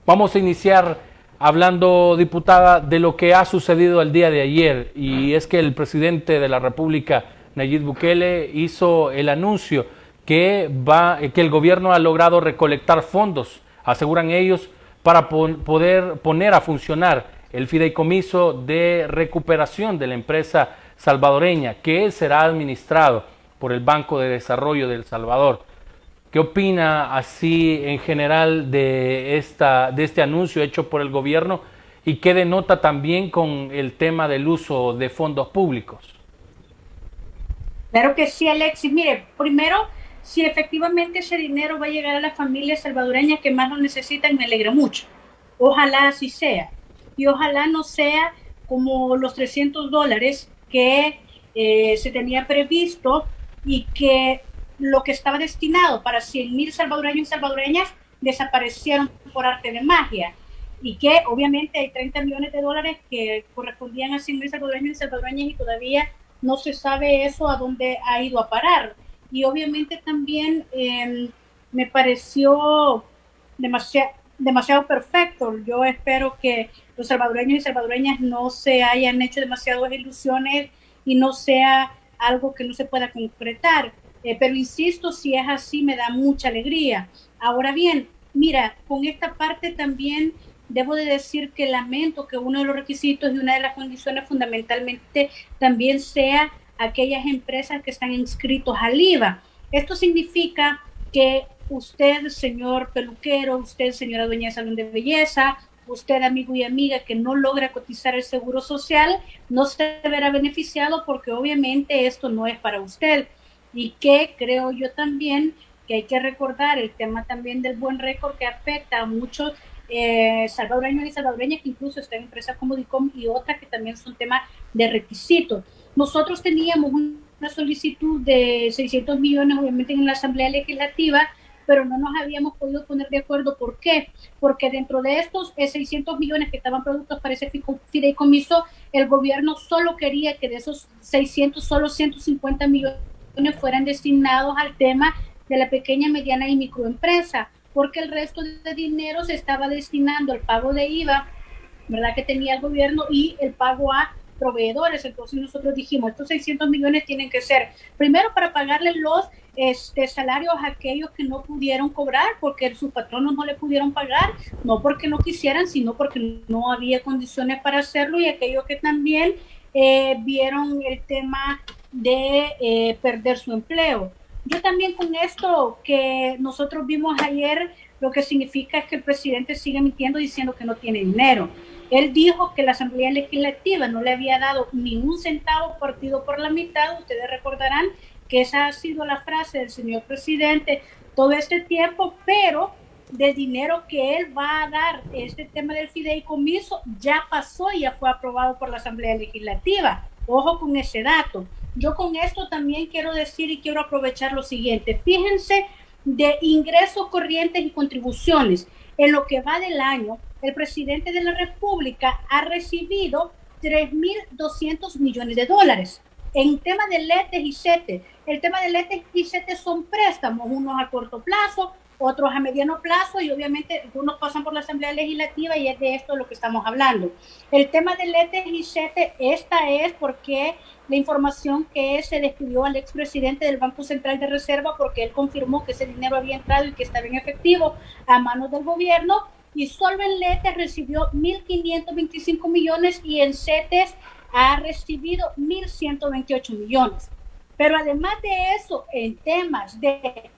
Vamos a iniciar hablando, diputada, de lo que ha sucedido el día de ayer, y es que el presidente de la República, Nayib Bukele, hizo el anuncio que el gobierno ha logrado recolectar fondos, aseguran ellos, para poder poner a funcionar el fideicomiso de recuperación de la empresa salvadoreña, que será administrado por el Banco de Desarrollo de El Salvador. ¿Qué opina así en general de este anuncio hecho por el gobierno y qué denota también con el tema del uso de fondos públicos? Claro que sí, Alexis. Mire, primero, si efectivamente ese dinero va a llegar a las familias salvadoreñas que más lo necesitan, me alegra mucho. Ojalá así sea. Y ojalá no sea como los $300 que se tenía previsto y que lo que estaba destinado para 100,000 salvadoreños y salvadoreñas desaparecieron por arte de magia. Y que obviamente hay $30 millones que correspondían a 100,000 salvadoreños y salvadoreñas y todavía no se sabe eso a dónde ha ido a parar. Y obviamente también me pareció demasiado perfecto. Yo espero que los salvadoreños y salvadoreñas no se hayan hecho demasiadas ilusiones y no sea algo que no se pueda concretar. Pero insisto, si es así, me da mucha alegría. Ahora bien, mira, con esta parte también debo de decir que lamento que uno de los requisitos y una de las condiciones fundamentalmente también sea aquellas empresas que están inscritos al IVA. Esto significa que usted, señor peluquero, usted, señora dueña de salón de belleza, usted, amigo y amiga que no logra cotizar el seguro social, no se verá beneficiado porque obviamente esto no es para usted. Y que creo yo también que hay que recordar el tema también del buen récord que afecta a muchos salvadoreños y salvadoreñas que incluso están en empresas como DICOM y otras que también son temas de requisitos. Nosotros teníamos una solicitud de 600 millones, obviamente, en la Asamblea Legislativa, pero no nos habíamos podido poner de acuerdo. ¿Por qué? Porque dentro de estos 600 millones que estaban productos para ese fideicomiso, el gobierno solo quería que de esos 600, solo 150 millones fueran destinados al tema de la pequeña, mediana y microempresa, porque el resto de dinero se estaba destinando al pago de IVA, ¿verdad? Que tenía el gobierno y el pago a proveedores. Entonces nosotros dijimos, estos 600 millones tienen que ser primero para pagarle los salarios a aquellos que no pudieron cobrar porque sus patronos no le pudieron pagar, no porque no quisieran, sino porque no había condiciones para hacerlo, y aquellos que también vieron el tema de perder su empleo. Yo también con esto que nosotros vimos ayer, lo que significa es que el presidente sigue mintiendo diciendo que no tiene dinero. Él dijo que la Asamblea Legislativa no le había dado ni un centavo partido por la mitad. Ustedes recordarán que esa ha sido la frase del señor presidente todo este tiempo, pero del dinero que él va a dar, este tema del fideicomiso ya pasó y ya fue aprobado por la Asamblea Legislativa. Ojo con ese dato. Yo con esto también quiero decir y quiero aprovechar lo siguiente. Fíjense, de ingresos corrientes y contribuciones, en lo que va del año, el presidente de la República ha recibido 3.200 millones de dólares. En tema de LETES y CETES, el tema de LETES y CETES son préstamos, unos a corto plazo, otros a mediano plazo, y obviamente algunos pasan por la Asamblea Legislativa y es de esto de lo que estamos hablando. El tema de LETES y CETES, esta es porque la información que se despidió al expresidente del Banco Central de Reserva, porque él confirmó que ese dinero había entrado y que estaba en efectivo a manos del gobierno, y solo en LETES recibió 1.525 millones y en CETES ha recibido 1.128 millones. Pero además de eso, en temas de,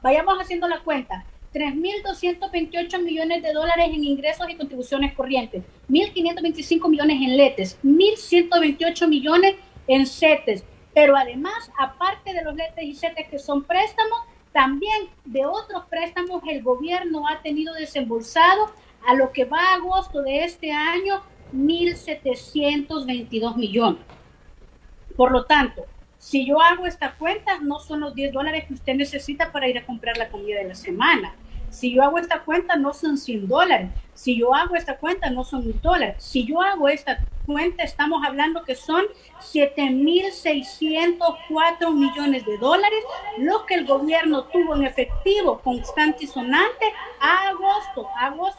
vayamos haciendo la cuenta, 3.228 millones de dólares en ingresos y contribuciones corrientes, 1.525 millones en LETES, 1.128 millones en CETES, pero además, aparte de los LETES y CETES que son préstamos, también de otros préstamos el gobierno ha tenido desembolsado a lo que va a agosto de este año 1.722 millones. Por lo tanto, si yo hago esta cuenta, no son los $10 que usted necesita para ir a comprar la comida de la semana. Si yo hago esta cuenta, no son $100. Si yo hago esta cuenta, no son $1,000. Si yo hago esta cuenta, estamos hablando que son 7.604 millones de dólares, lo que el gobierno tuvo en efectivo constante y sonante a agosto,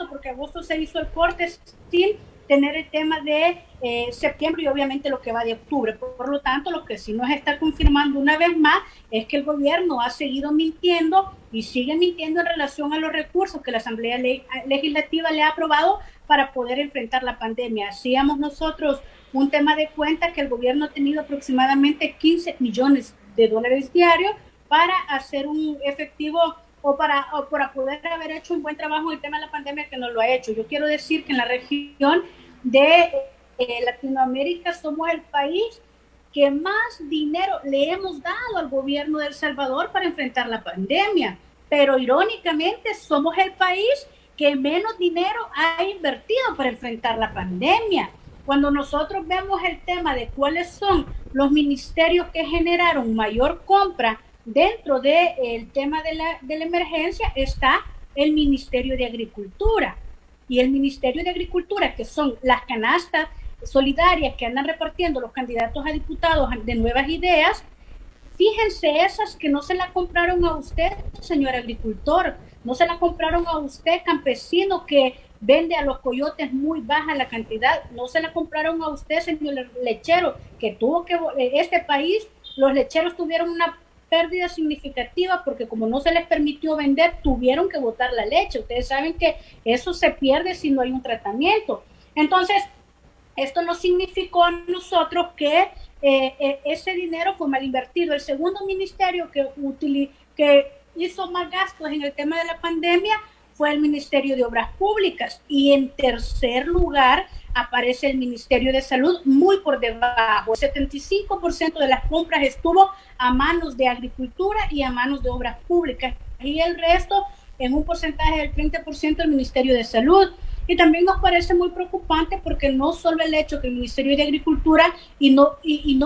porque agosto se hizo el corte sin tener el tema de septiembre y obviamente lo que va de octubre. Por lo tanto, lo que sí nos está confirmando una vez más es que el gobierno ha seguido mintiendo y sigue mintiendo en relación a los recursos que la Asamblea Legislativa le ha aprobado para poder enfrentar la pandemia. Hacíamos nosotros un tema de cuenta que el gobierno ha tenido aproximadamente 15 millones de dólares diarios para hacer un efectivo o para poder haber hecho un buen trabajo en el tema de la pandemia, que no lo ha hecho. Yo quiero decir que en la región de Latinoamérica somos el país que más dinero le hemos dado al gobierno de El Salvador para enfrentar la pandemia, pero irónicamente somos el país que menos dinero ha invertido para enfrentar la pandemia. Cuando nosotros vemos el tema de cuáles son los ministerios que generaron mayor compra dentro del tema de la emergencia, está el Ministerio de Agricultura. Y el Ministerio de Agricultura, que son las canastas solidarias que andan repartiendo los candidatos a diputados de Nuevas Ideas, fíjense esas que no se la compraron a usted, señor agricultor, no se la compraron a usted, campesino, que vende a los coyotes muy baja la cantidad, no se la compraron a usted, señor lechero, que tuvo que, este país, los lecheros tuvieron una pérdida significativa porque como no se les permitió vender, tuvieron que botar la leche. Ustedes saben que eso se pierde si no hay un tratamiento. Entonces, esto no significó a nosotros que ese dinero fue mal invertido. El segundo ministerio que hizo más gastos en el tema de la pandemia fue el Ministerio de Obras Públicas, y en tercer lugar aparece el Ministerio de Salud, muy por debajo. El 75% de las compras estuvo a manos de Agricultura y a manos de Obras Públicas, y el resto en un porcentaje del 30% del Ministerio de Salud. Y también nos parece muy preocupante porque no solo el hecho que el Ministerio de Agricultura, y no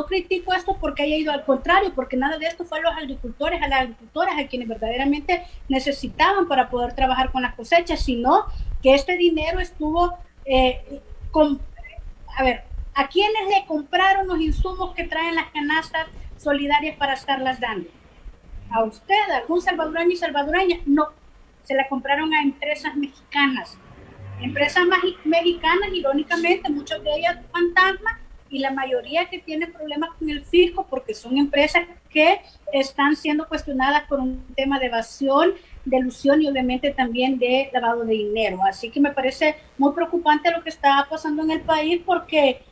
critico esto porque haya ido al contrario, porque nada de esto fue a los agricultores, a las agricultoras, a quienes verdaderamente necesitaban para poder trabajar con las cosechas, sino que este dinero estuvo ¿a quiénes le compraron los insumos que traen las canastas solidarias para estarlas dando? ¿A usted, a algún salvadoreño y salvadoreña? No, se la compraron a empresas mexicanas. Empresas mexicanas, irónicamente, muchas de ellas fantasmas, y la mayoría que tienen problemas con el fisco porque son empresas que están siendo cuestionadas por un tema de evasión, de ilusión y obviamente también de lavado de dinero. Así que me parece muy preocupante lo que está pasando en el país, porque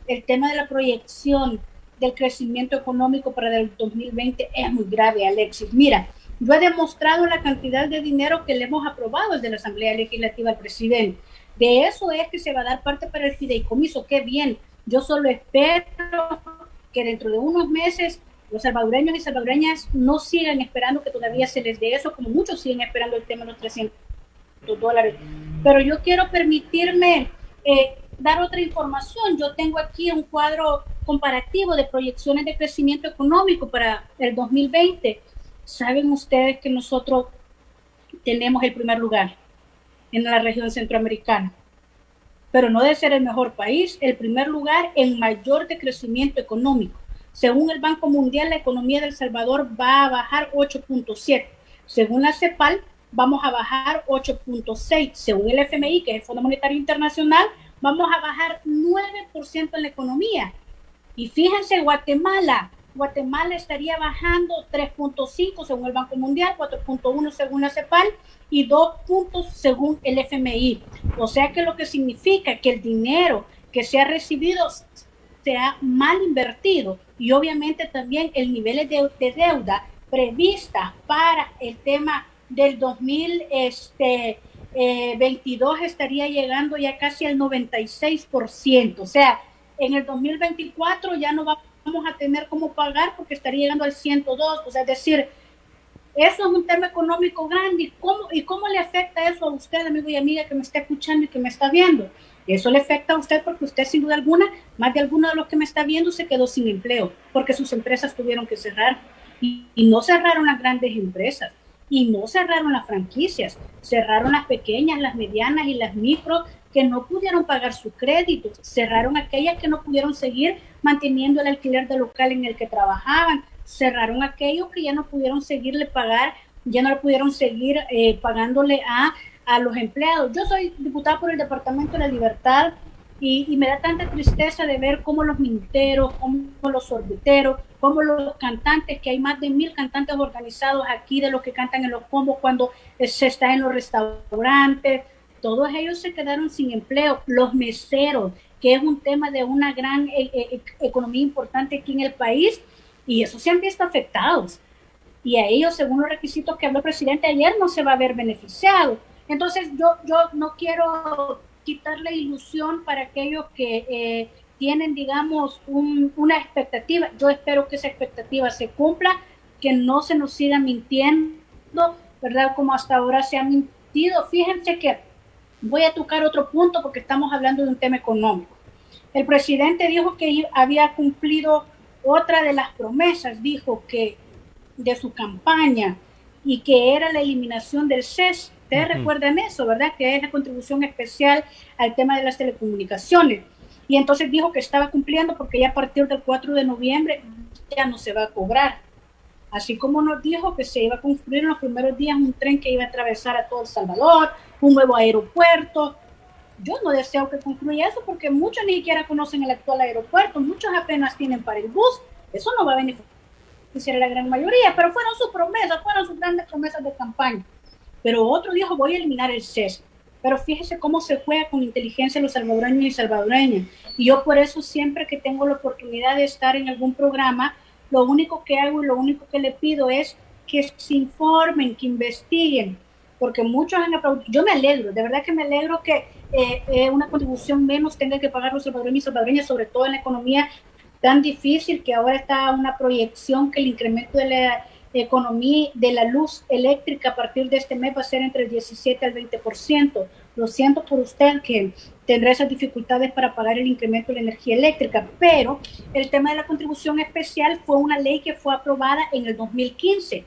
el tema de la proyección del crecimiento económico para el 2020 es muy grave, Alexis. Mira, yo he demostrado la cantidad de dinero que le hemos aprobado desde la Asamblea Legislativa al presidente. De eso es que se va a dar parte para el fideicomiso. ¡Qué bien! Yo solo espero que dentro de unos meses los salvadoreños y salvadoreñas no sigan esperando que todavía se les dé eso, como muchos siguen esperando el tema de los $300. Pero yo quiero permitirme dar otra información. Yo tengo aquí un cuadro comparativo de proyecciones de crecimiento económico para el 2020. ¿Saben ustedes que nosotros tenemos el primer lugar en la región centroamericana? Pero no de ser el mejor país, el primer lugar en mayor de crecimiento económico. Según el Banco Mundial, la economía de El Salvador va a bajar 8.7. Según la CEPAL, vamos a bajar 8.6. Según el FMI, que es el Fondo Monetario Internacional, vamos a bajar 9% en la economía. Y fíjense, Guatemala estaría bajando 3.5 según el Banco Mundial, 4.1 según la CEPAL y 2 puntos según el FMI. O sea que lo que significa que el dinero que se ha recibido se ha mal invertido, y obviamente también el nivel de deuda prevista para el tema del 2022 estaría llegando ya casi al 96%. O sea, en el 2024 ya no vamos a tener cómo pagar porque estaría llegando al 102. O sea, es decir, eso es un tema económico grande. ¿Y cómo le afecta eso a usted, amigo y amiga que me está escuchando y que me está viendo? Eso le afecta a usted porque usted, sin duda alguna, más de alguno de los que me está viendo se quedó sin empleo porque sus empresas tuvieron que cerrar. Y no cerraron las grandes empresas. Y no cerraron las franquicias, cerraron las pequeñas, las medianas y las micros que no pudieron pagar su crédito, cerraron aquellas que no pudieron seguir manteniendo el alquiler del local en el que trabajaban, cerraron aquellos que ya no pudieron seguirle pagar, ya no pudieron seguir pagándole a los empleados. Yo soy diputada por el Departamento de la Libertad y me da tanta tristeza de ver cómo los minuteros, cómo los sorbeteros, cómo los cantantes, que hay más de 1000 cantantes organizados aquí de los que cantan en los combos cuando se está en los restaurantes, todos ellos se quedaron sin empleo. Los meseros, que es un tema de una gran economía importante aquí en el país, y esos se han visto afectados. Y a ellos, según los requisitos que habló el presidente ayer, no se va a ver beneficiado. Entonces, yo no quiero quitarle ilusión para aquellos que tienen, digamos, una expectativa. Yo espero que esa expectativa se cumpla, que no se nos siga mintiendo, ¿verdad? Como hasta ahora se ha mentido. Fíjense que voy a tocar otro punto porque estamos hablando de un tema económico. El presidente dijo que había cumplido otra de las promesas, dijo que de su campaña, y que era la eliminación del CES. Ustedes recuerdan eso, ¿verdad? Que es la contribución especial al tema de las telecomunicaciones. Y entonces dijo que estaba cumpliendo porque ya a partir del 4 de noviembre ya no se va a cobrar. Así como nos dijo que se iba a construir en los primeros días un tren que iba a atravesar a todo El Salvador, un nuevo aeropuerto. Yo no deseo que concluya eso porque muchos ni siquiera conocen el actual aeropuerto, muchos apenas tienen para el bus. Eso no va a beneficiar a la gran mayoría, pero fueron sus promesas, fueron sus grandes promesas de campaña. Pero otro dijo, voy a eliminar el CES. Pero fíjese cómo se juega con inteligencia los salvadoreños y salvadoreñas. Y yo por eso siempre que tengo la oportunidad de estar en algún programa, lo único que hago y lo único que le pido es que se informen, que investiguen, porque muchos han aplaudido. Yo me alegro, de verdad que me alegro que una contribución menos tenga que pagar los salvadoreños y salvadoreñas, sobre todo en la economía tan difícil que ahora está una proyección que el incremento de la economía de la luz eléctrica a partir de este mes va a ser entre el 17 al 20%. Lo siento por usted que tendrá esas dificultades para pagar el incremento de la energía eléctrica, pero el tema de la contribución especial fue una ley que fue aprobada en el 2015.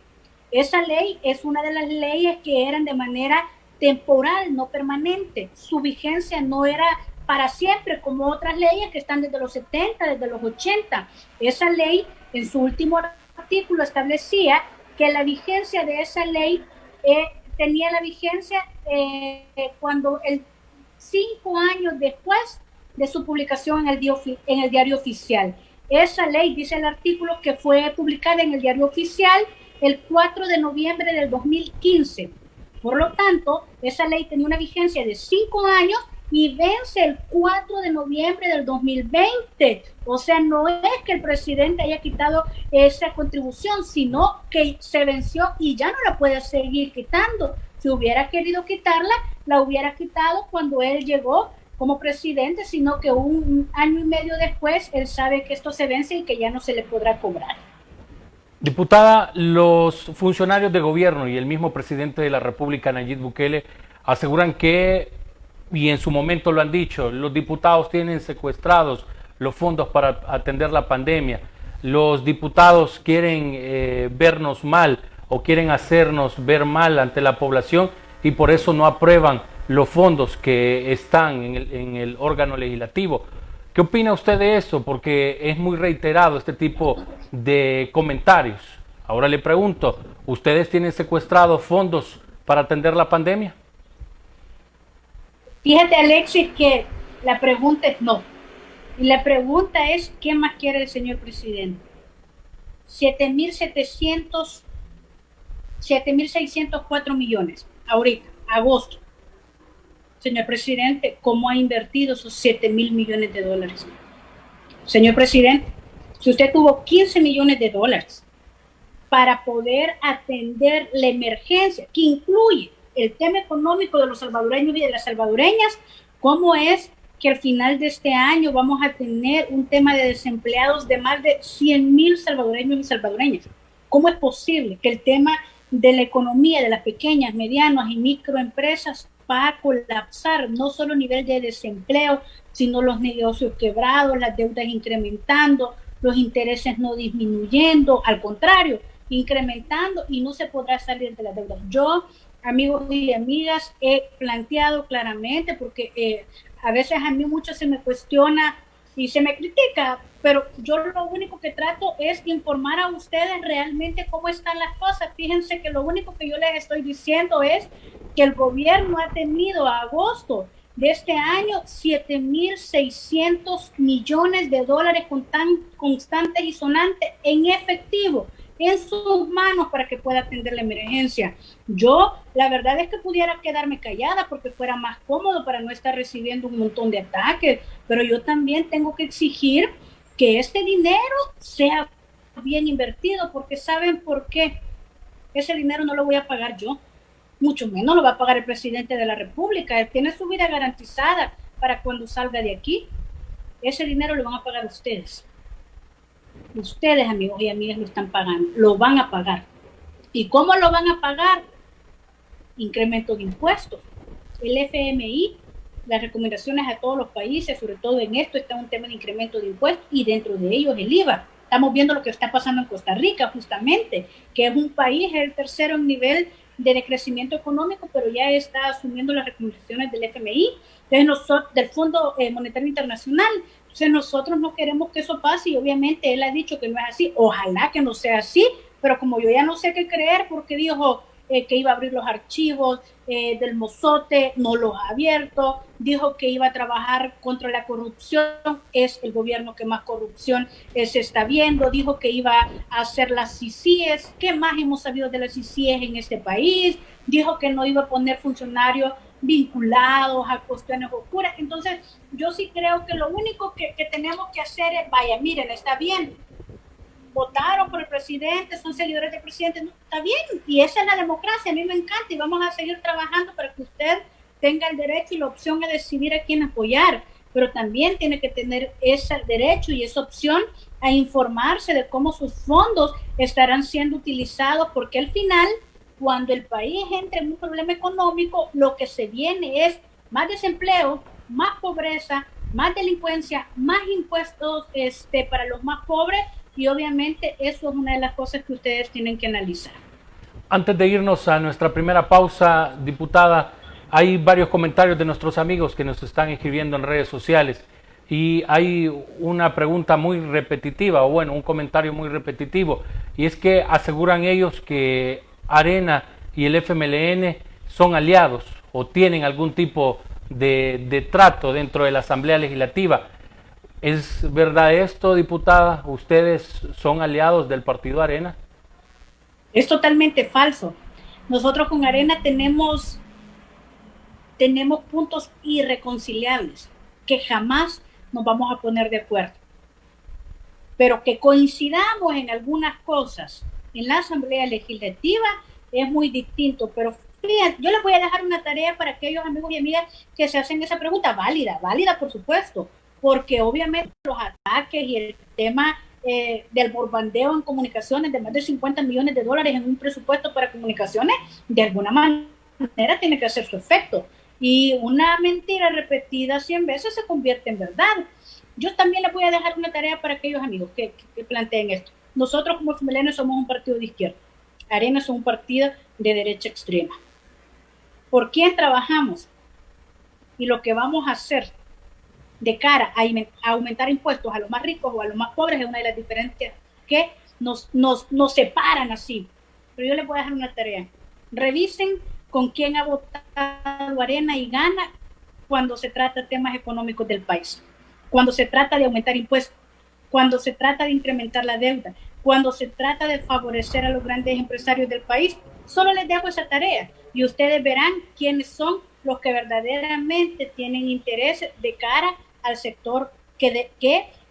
Esa ley es una de las leyes que eran de manera temporal, no permanente. Su vigencia no era para siempre, como otras leyes que están desde los 70, desde los 80. Esa ley, en su último artículo, establecía que la vigencia de esa ley tenía la vigencia cuando 5 años después de su publicación en el diario oficial. Esa ley, dice el artículo, que fue publicada en el diario oficial el 4 de noviembre del 2015. Por lo tanto, esa ley tenía una vigencia de 5 años y vence el 4 de noviembre del 2020. O sea, no es que el presidente haya quitado esa contribución, sino que se venció y ya no la puede seguir quitando. Si hubiera querido quitarla, la hubiera quitado cuando él llegó como presidente, sino que un año y medio después él sabe que esto se vence y que ya no se le podrá cobrar. Diputada, los funcionarios de gobierno y el mismo presidente de la República, Nayib Bukele, aseguran que, y en su momento lo han dicho, los diputados tienen secuestrados los fondos para atender la pandemia. Los diputados quieren vernos mal o quieren hacernos ver mal ante la población y por eso no aprueban los fondos que están en el órgano legislativo. ¿Qué opina usted de eso? Porque es muy reiterado este tipo de comentarios. Ahora le pregunto, ¿ustedes tienen secuestrados fondos para atender la pandemia? Fíjate, Alexis, que la pregunta es no. Y la pregunta es, ¿qué más quiere el señor presidente? 7.604 millones, ahorita, agosto. Señor presidente, ¿cómo ha invertido esos 7.000 millones de dólares? Señor presidente, si usted tuvo 15 millones de dólares para poder atender la emergencia, que incluye el tema económico de los salvadoreños y de las salvadoreñas, ¿cómo es que al final de este año vamos a tener un tema de desempleados de más de 100.000 salvadoreños y salvadoreñas? ¿Cómo es posible que el tema de la economía de las pequeñas, medianas y microempresas va a colapsar, no solo a nivel de desempleo, sino los negocios quebrados, las deudas incrementando, los intereses no disminuyendo? Al contrario, incrementando y no se podrá salir de la deuda. Yo, amigos y amigas, he planteado claramente, porque a veces a mí mucho se me cuestiona y se me critica, pero yo lo único que trato es informar a ustedes realmente cómo están las cosas. Fíjense que lo único que yo les estoy diciendo es que el gobierno ha tenido a agosto de este año 7.600 millones de dólares constantes y sonantes en efectivo en sus manos para que pueda atender la emergencia. Yo, la verdad es que pudiera quedarme callada porque fuera más cómodo para no estar recibiendo un montón de ataques, pero yo también tengo que exigir que este dinero sea bien invertido, porque ¿saben por qué? Ese dinero no lo voy a pagar yo, mucho menos lo va a pagar el presidente de la República. Él tiene su vida garantizada para cuando salga de aquí. Ese dinero lo van a pagar ustedes. Ustedes, amigos y amigas, lo están pagando, lo van a pagar. ¿Y cómo lo van a pagar? Incremento de impuestos. El FMI, las recomendaciones a todos los países, sobre todo en esto, está un tema de incremento de impuestos y dentro de ellos el IVA. Estamos viendo lo que está pasando en Costa Rica, justamente, que es un país, el tercero en nivel de crecimiento económico, pero ya está asumiendo las recomendaciones del FMI, del Fondo Monetario Internacional. Entonces nosotros no queremos que eso pase y obviamente él ha dicho que no es así. Ojalá que no sea así, pero como yo ya no sé qué creer porque dijo que iba a abrir los archivos del Mozote, no los ha abierto, dijo que iba a trabajar contra la corrupción, es el gobierno que más corrupción se está viendo, dijo que iba a hacer las CICIES, ¿qué más hemos sabido de las CICIES en este país? Dijo que no iba a poner funcionarios vinculados a cuestiones oscuras. Entonces yo sí creo que lo único que tenemos que hacer es, vaya, miren, está bien, votaron por el presidente, son seguidores del presidente, no, está bien, y esa es la democracia, a mí me encanta y vamos a seguir trabajando para que usted tenga el derecho y la opción de decidir a quién apoyar, pero también tiene que tener ese derecho y esa opción a informarse de cómo sus fondos estarán siendo utilizados, porque al final, cuando el país entre en un problema económico, lo que se viene es más desempleo, más pobreza, más delincuencia, más impuestos para los más pobres, y obviamente eso es una de las cosas que ustedes tienen que analizar. Antes de irnos a nuestra primera pausa, diputada, hay varios comentarios de nuestros amigos que nos están escribiendo en redes sociales y hay una pregunta muy repetitiva, o bueno, un comentario muy repetitivo, y es que aseguran ellos que Arena y el FMLN son aliados o tienen algún tipo de trato dentro de la Asamblea Legislativa. ¿Es verdad esto, diputada? ¿Ustedes son aliados del partido Arena? Es totalmente falso. Nosotros con Arena tenemos puntos irreconciliables que jamás nos vamos a poner de acuerdo. Pero que coincidamos en algunas cosas en la Asamblea Legislativa es muy distinto. Pero fíjate, yo les voy a dejar una tarea para aquellos amigos y amigas que se hacen esa pregunta, válida por supuesto, porque obviamente los ataques y el tema del bombardeo en comunicaciones de más de 50 millones de dólares en un presupuesto para comunicaciones, de alguna manera tiene que hacer su efecto. Y una mentira repetida 100 veces se convierte en verdad. Yo también les voy a dejar una tarea para aquellos amigos que planteen esto. Nosotros como FMLN somos un partido de izquierda. Arena es un partido de derecha extrema. ¿Por quién trabajamos? Y lo que vamos a hacer de cara a aumentar impuestos a los más ricos o a los más pobres es una de las diferencias que nos separan así. Pero yo les voy a dejar una tarea. Revisen con quién ha votado Arena y gana cuando se trata de temas económicos del país, cuando se trata de aumentar impuestos, cuando se trata de incrementar la deuda, cuando se trata de favorecer a los grandes empresarios del país. Solo les dejo esa tarea y ustedes verán quiénes son los que verdaderamente tienen interés de cara al sector que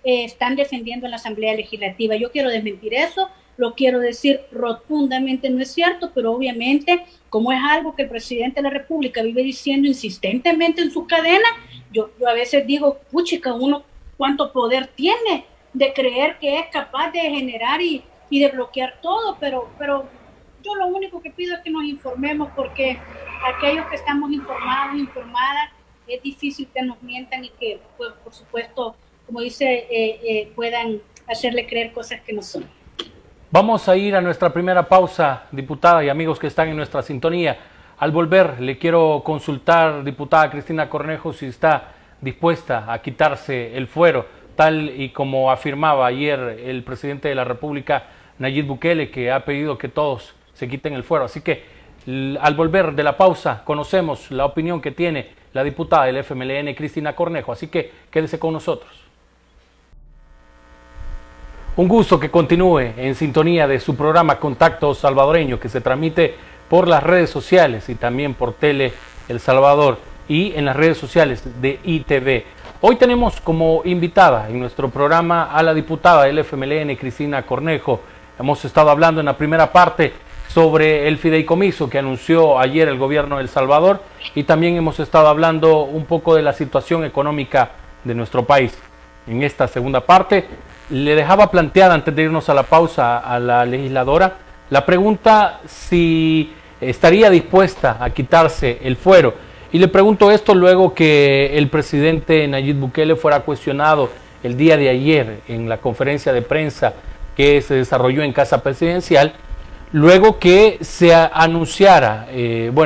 están defendiendo en la Asamblea Legislativa. Yo quiero desmentir eso, lo quiero decir rotundamente, no es cierto, pero obviamente, como es algo que el presidente de la República vive diciendo insistentemente en su cadena, yo a veces digo, puchica, uno cuánto poder tiene de creer que es capaz de generar y de bloquear todo, pero yo lo único que pido es que nos informemos, porque aquellos que estamos informadas, es difícil que nos mientan y que, pues, por supuesto, como dice, puedan hacerle creer cosas que no son. Vamos a ir a nuestra primera pausa, diputada y amigos que están en nuestra sintonía. Al volver, le quiero consultar, diputada Cristina Cornejo, si está dispuesta a quitarse el fuero, tal y como afirmaba ayer el presidente de la República, Nayib Bukele, que ha pedido que todos se quiten el fuero. Así que al volver de la pausa, conocemos la opinión que tiene la diputada del FMLN, Cristina Cornejo. Así que quédese con nosotros. Un gusto que continúe en sintonía de su programa Contacto Salvadoreño, que se transmite por las redes sociales y también por Tele El Salvador y en las redes sociales de ITV. Hoy tenemos como invitada en nuestro programa a la diputada del FMLN, Cristina Cornejo. Hemos estado hablando en la primera parte sobre el fideicomiso que anunció ayer el gobierno de El Salvador y también hemos estado hablando un poco de la situación económica de nuestro país. En esta segunda parte le dejaba planteada, antes de irnos a la pausa, a la legisladora la pregunta si estaría dispuesta a quitarse el fuero. Y le pregunto esto luego que el presidente Nayib Bukele fuera cuestionado el día de ayer en la conferencia de prensa que se desarrolló en Casa Presidencial, luego que se anunciara,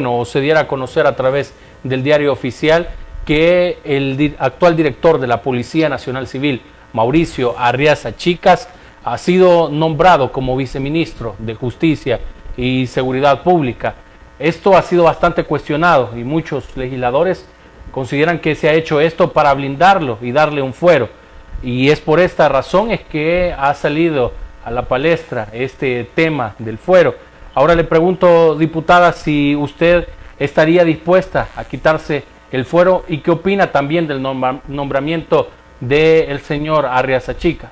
o se diera a conocer a través del diario oficial que el actual director de la Policía Nacional Civil, Mauricio Arriaza Chicas, ha sido nombrado como viceministro de Justicia y Seguridad Pública. Esto ha sido bastante cuestionado y muchos legisladores consideran que se ha hecho esto para blindarlo y darle un fuero. Y es por esta razón es que ha salido a la palestra este tema del fuero. Ahora le pregunto, diputada, si usted estaría dispuesta a quitarse el fuero y qué opina también del nombramiento del señor Arriaza Chicas.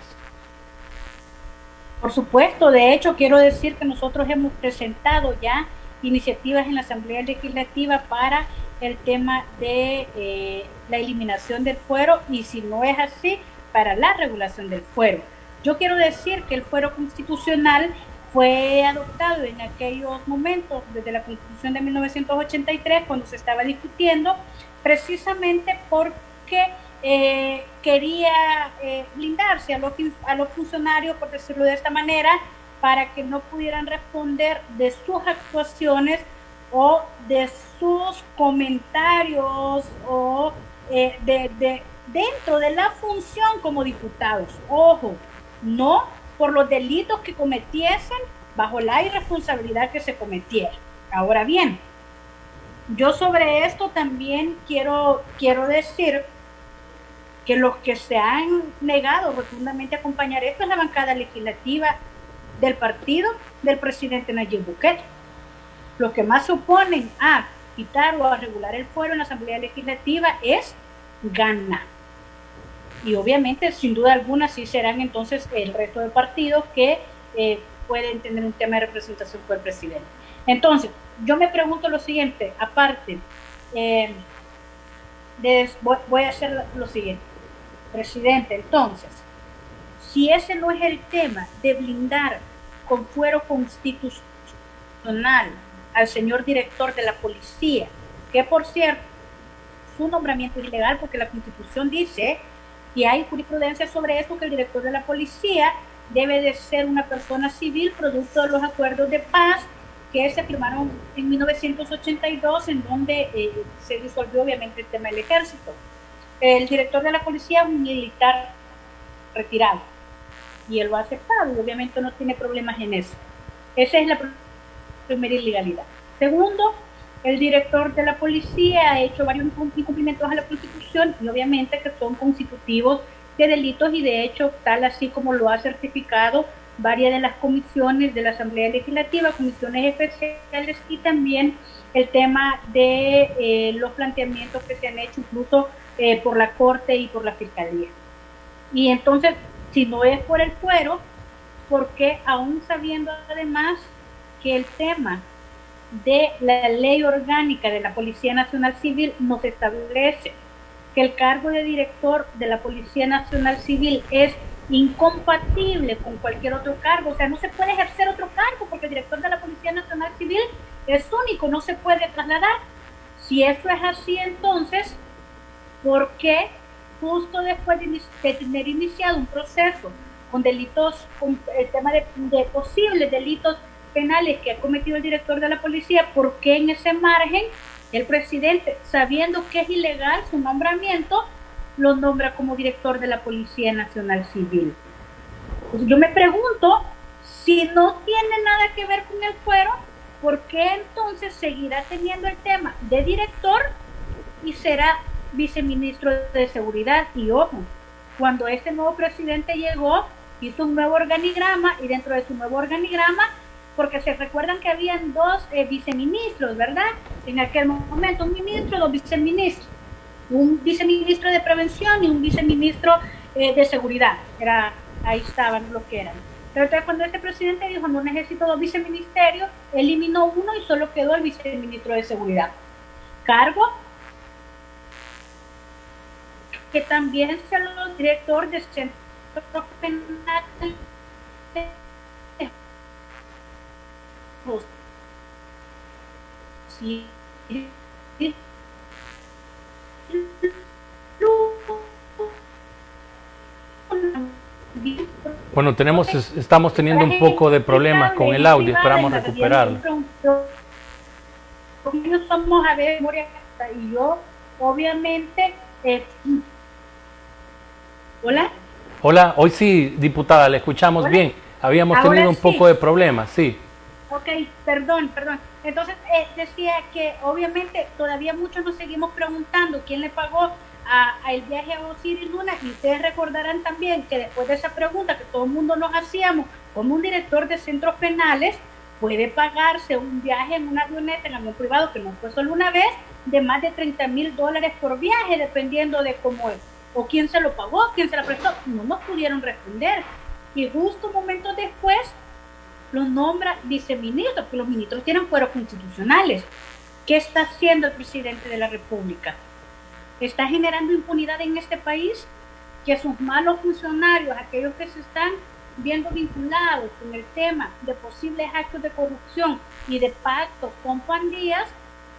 Por supuesto, de hecho quiero decir que nosotros hemos presentado ya iniciativas en la Asamblea Legislativa para el tema de la eliminación del fuero y si no es así, para la regulación del fuero. Yo quiero decir que el fuero constitucional fue adoptado en aquellos momentos desde la Constitución de 1983 cuando se estaba discutiendo precisamente porque quería blindarse a los funcionarios, por decirlo de esta manera, para que no pudieran responder de sus actuaciones o de sus comentarios o dentro de la función como diputados. Ojo, no por los delitos que cometiesen bajo la irresponsabilidad que se cometiera. Ahora bien, yo sobre esto también quiero decir que los que se han negado rotundamente a acompañar esto es la bancada legislativa del partido del presidente Nayib Bukele. Los que más se oponen a quitar o a regular el fuero en la Asamblea Legislativa es Gana. Y obviamente, sin duda alguna, sí serán entonces el resto de partidos que pueden tener un tema de representación por el presidente. Entonces, yo me pregunto lo siguiente, aparte, voy a hacer lo siguiente. Presidente, entonces, si ese no es el tema de blindar con fuero constitucional al señor director de la policía, que por cierto, su nombramiento es ilegal porque la Constitución dice que hay jurisprudencia sobre esto, que el director de la policía debe de ser una persona civil producto de los acuerdos de paz que se firmaron en 1982, en donde se disolvió obviamente el tema del ejército. El director de la policía es un militar retirado y él lo ha aceptado y obviamente no tiene problemas en eso. Esa es la primera ilegalidad. Segundo, el director de la policía ha hecho varios incumplimientos a la Constitución y obviamente que son constitutivos de delitos y de hecho tal así como lo ha certificado varias de las comisiones de la Asamblea Legislativa, comisiones especiales y también el tema de los planteamientos que se han hecho incluso por la Corte y por la Fiscalía. Y entonces, si no es por el fuero, ¿por qué aún sabiendo además que el tema de la ley orgánica de la Policía Nacional Civil nos establece que el cargo de director de la Policía Nacional Civil es incompatible con cualquier otro cargo? O sea, no se puede ejercer otro cargo porque el director de la Policía Nacional Civil es único, no se puede trasladar. Si eso es así, entonces, ¿por qué justo después de tener iniciado un proceso con delitos, con el tema de posibles delitos penales que ha cometido el director de la policía, ¿por qué en ese margen el presidente, sabiendo que es ilegal su nombramiento, lo nombra como director de la Policía Nacional Civil? Pues yo me pregunto, si no tiene nada que ver con el fuero, ¿por qué entonces seguirá teniendo el tema de director y será viceministro de Seguridad? Y ojo, cuando este nuevo presidente llegó, hizo un nuevo organigrama, y dentro de su nuevo organigrama, porque se recuerdan que habían dos viceministros, ¿verdad? En aquel momento, un ministro, dos viceministros, un viceministro de Prevención y un viceministro de Seguridad. Ahí estaban lo que eran. Pero entonces cuando este presidente dijo, no necesito dos viceministerios, eliminó uno y solo quedó el viceministro de Seguridad. Cargo que también se lo director de Centro Penal sí. Bueno, estamos teniendo un poco de problemas con el audio, esperamos recuperarlo. Somos a ver, y yo, obviamente, ¿hola? Hola, hoy sí, diputada, le escuchamos ¿Hola? Bien. Habíamos Ahora tenido un poco de problemas, sí. Ok, perdón. Entonces, decía que obviamente todavía muchos nos seguimos preguntando quién le pagó a el viaje a Osiris Luna, y ustedes recordarán también que después de esa pregunta que todo el mundo nos hacíamos, como un director de centros penales puede pagarse un viaje en una avioneta, en avión privado, que no fue solo una vez, de más de $30,000 por viaje, dependiendo de cómo es, o quién se lo pagó, quién se la prestó. No nos pudieron responder, y justo momentos después los nombra viceministros, porque los ministros tienen fueros constitucionales. ¿Qué está haciendo el presidente de la República? ¿Está generando impunidad en este país? Que sus malos funcionarios, aquellos que se están viendo vinculados con el tema de posibles actos de corrupción y de pacto con pandillas,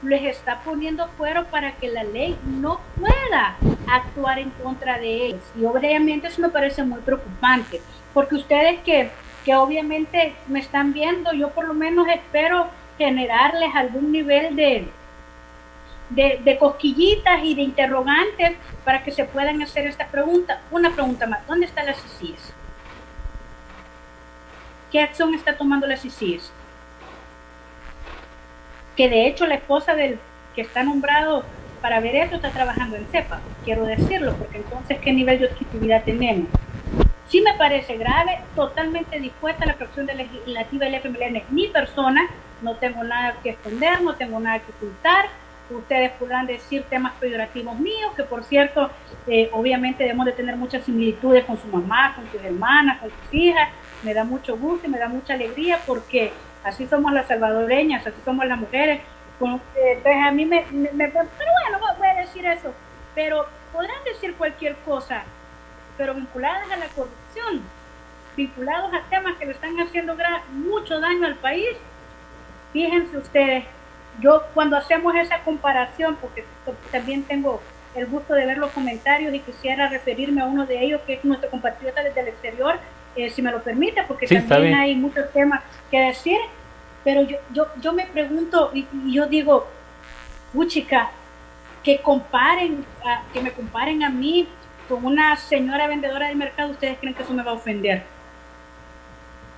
les está poniendo fuero para que la ley no pueda actuar en contra de ellos. Y obviamente eso me parece muy preocupante, porque ustedes que obviamente me están viendo, yo por lo menos espero generarles algún nivel de cosquillitas y de interrogantes para que se puedan hacer esta pregunta. Una pregunta más: ¿dónde están las CICIS? ¿Qué acción está tomando las CICIS? Que de hecho la esposa del que está nombrado para ver eso está trabajando en CEPA, quiero decirlo, porque entonces ¿qué nivel de objetividad tenemos? Sí me parece grave, totalmente dispuesta a la fracción legislativa del FMLN. Mi persona, no tengo nada que esconder, no tengo nada que ocultar. Ustedes podrán decir temas peyorativos míos, que por cierto, obviamente debemos de tener muchas similitudes con su mamá, con sus hermanas, con sus hijas. Me da mucho gusto y me da mucha alegría, porque así somos las salvadoreñas, así somos las mujeres. Entonces a mí pero bueno, voy a decir eso. Pero podrán decir cualquier cosa, pero vinculadas a la corrupción, vinculados a temas que le están haciendo mucho daño al país. Fíjense ustedes, yo cuando hacemos esa comparación, porque también tengo el gusto de ver los comentarios y quisiera referirme a uno de ellos, que es nuestro compatriota desde el exterior, si me lo permite, porque sí, también hay muchos temas que decir, pero yo me pregunto y yo digo, chica, que me comparen a mí con una señora vendedora del mercado, ¿ustedes creen que eso me va a ofender?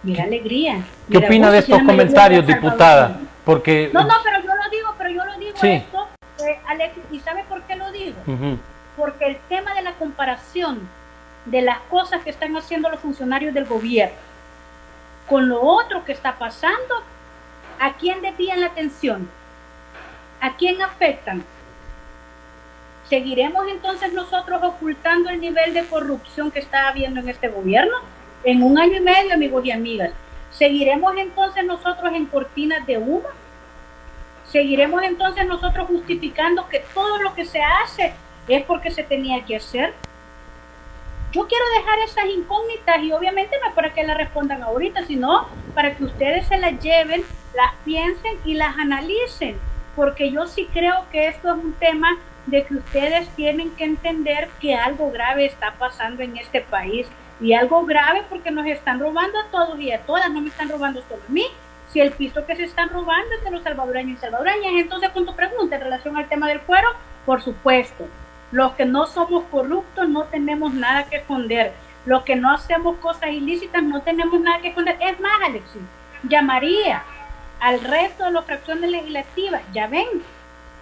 Mira alegría. ¿Qué opina de estos comentarios, diputada? Porque no, pero yo lo digo sí. Esto, Alex, ¿y sabe por qué lo digo? Porque el tema de la comparación de las cosas que están haciendo los funcionarios del gobierno con lo otro que está pasando, ¿a quién desvían la atención? ¿A quién afectan? ¿Seguiremos entonces nosotros ocultando el nivel de corrupción que está habiendo en este gobierno? En 1 año y medio, amigos y amigas. ¿Seguiremos entonces nosotros en cortinas de humo? ¿Seguiremos entonces nosotros justificando que todo lo que se hace es porque se tenía que hacer? Yo quiero dejar esas incógnitas, y obviamente no es para que las respondan ahorita, sino para que ustedes se las lleven, las piensen y las analicen, porque yo sí creo que esto es un tema de que ustedes tienen que entender que algo grave está pasando en este país, Y algo grave porque nos están robando a todos y a todas, no me están robando solo a mí. Si el piso que se están robando es de los salvadoreños y salvadoreñas, entonces con tu pregunta en relación al tema del fuero, por supuesto, los que no somos corruptos no tenemos nada que esconder, los que no hacemos cosas ilícitas no tenemos nada que esconder. Es más, Alexis, llamaría al resto de las fracciones legislativas, ya ven,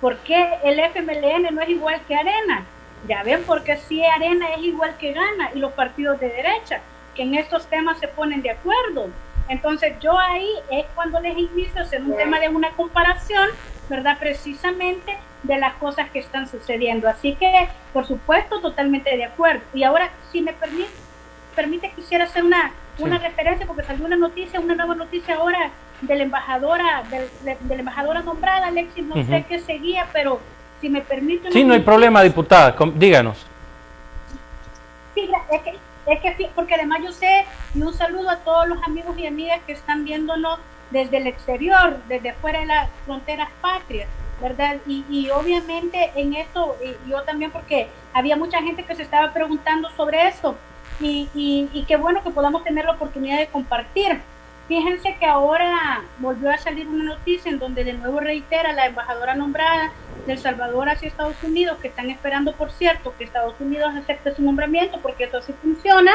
¿por qué el FMLN no es igual que Arena? Ya ven por qué sí Arena es igual que Gana y los partidos de derecha, que en estos temas se ponen de acuerdo. Entonces yo ahí es cuando les inicio a hacer un tema de una comparación, ¿verdad? Precisamente de las cosas que están sucediendo. Así que, por supuesto, totalmente de acuerdo. Y ahora, si me permite quisiera hacer una referencia, porque salió una nueva noticia ahora de la embajadora, de la embajadora nombrada, Alexis, no sé qué seguía, pero si me permite... Sí, no hay problema, diputada, díganos. Sí, es que porque además yo sé, y un saludo a todos los amigos y amigas que están viéndonos desde el exterior, desde fuera de las fronteras patrias, ¿verdad? Y obviamente en esto, yo también, porque había mucha gente que se estaba preguntando sobre esto, y qué bueno que podamos tener la oportunidad de compartir. Fíjense que ahora volvió a salir una noticia en donde de nuevo reitera la embajadora nombrada de El Salvador hacia Estados Unidos, que están esperando, por cierto, que Estados Unidos acepte su nombramiento, porque eso así funciona,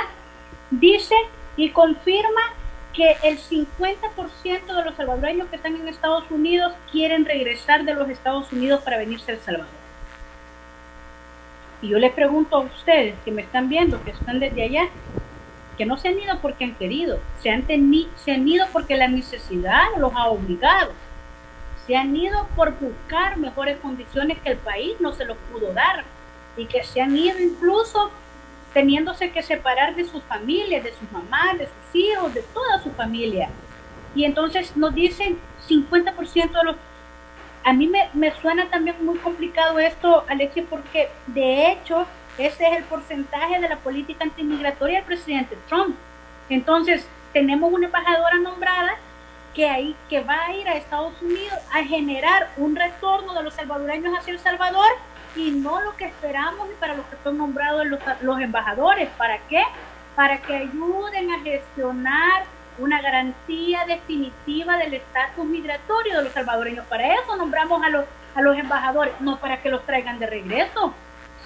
dice y confirma que el 50% de los salvadoreños que están en Estados Unidos quieren regresar de los Estados Unidos para venirse a El Salvador. Y yo les pregunto a ustedes que me están viendo, que están desde allá, que no se han ido porque han querido, se han ido porque la necesidad los ha obligado, se han ido por buscar mejores condiciones que el país no se los pudo dar, y que se han ido incluso teniéndose que separar de sus familias, de sus mamás, de sus hijos, de toda su familia. Y entonces nos dicen 50% de los... A mí me suena también muy complicado esto, Alexis, porque de hecho ese es el porcentaje de la política antimigratoria del presidente Trump. Entonces, tenemos una embajadora nombrada que va a ir a Estados Unidos a generar un retorno de los salvadoreños hacia El Salvador, y no lo que esperamos y para lo que son nombrados los embajadores. ¿Para qué? Para que ayuden a gestionar una garantía definitiva del estatus migratorio de los salvadoreños. Para eso nombramos a los embajadores, no para que los traigan de regreso.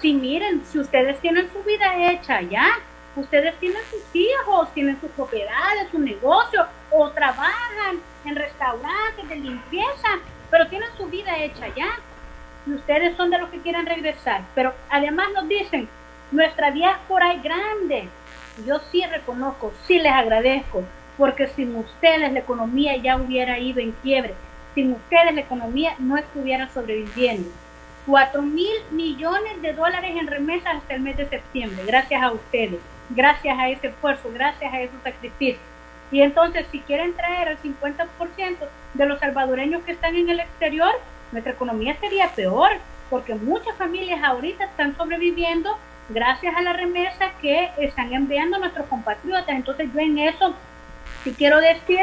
Si miren, si ustedes tienen su vida hecha ya, ustedes tienen sus hijos, tienen sus propiedades, su negocio, o trabajan en restaurantes de limpieza, pero tienen su vida hecha ya, y ustedes son de los que quieren regresar. Pero además nos dicen, nuestra diáspora es grande. Yo sí reconozco, sí les agradezco, porque sin ustedes la economía ya hubiera ido en quiebre, sin ustedes la economía no estuviera sobreviviendo. 4,000 millones de dólares en remesas hasta el mes de septiembre, gracias a ustedes, gracias a ese esfuerzo, gracias a esos sacrificios. Y entonces, si quieren traer al 50% de los salvadoreños que están en el exterior, nuestra economía sería peor, porque muchas familias ahorita están sobreviviendo gracias a la remesa que están enviando nuestros compatriotas. Entonces yo en eso sí quiero decir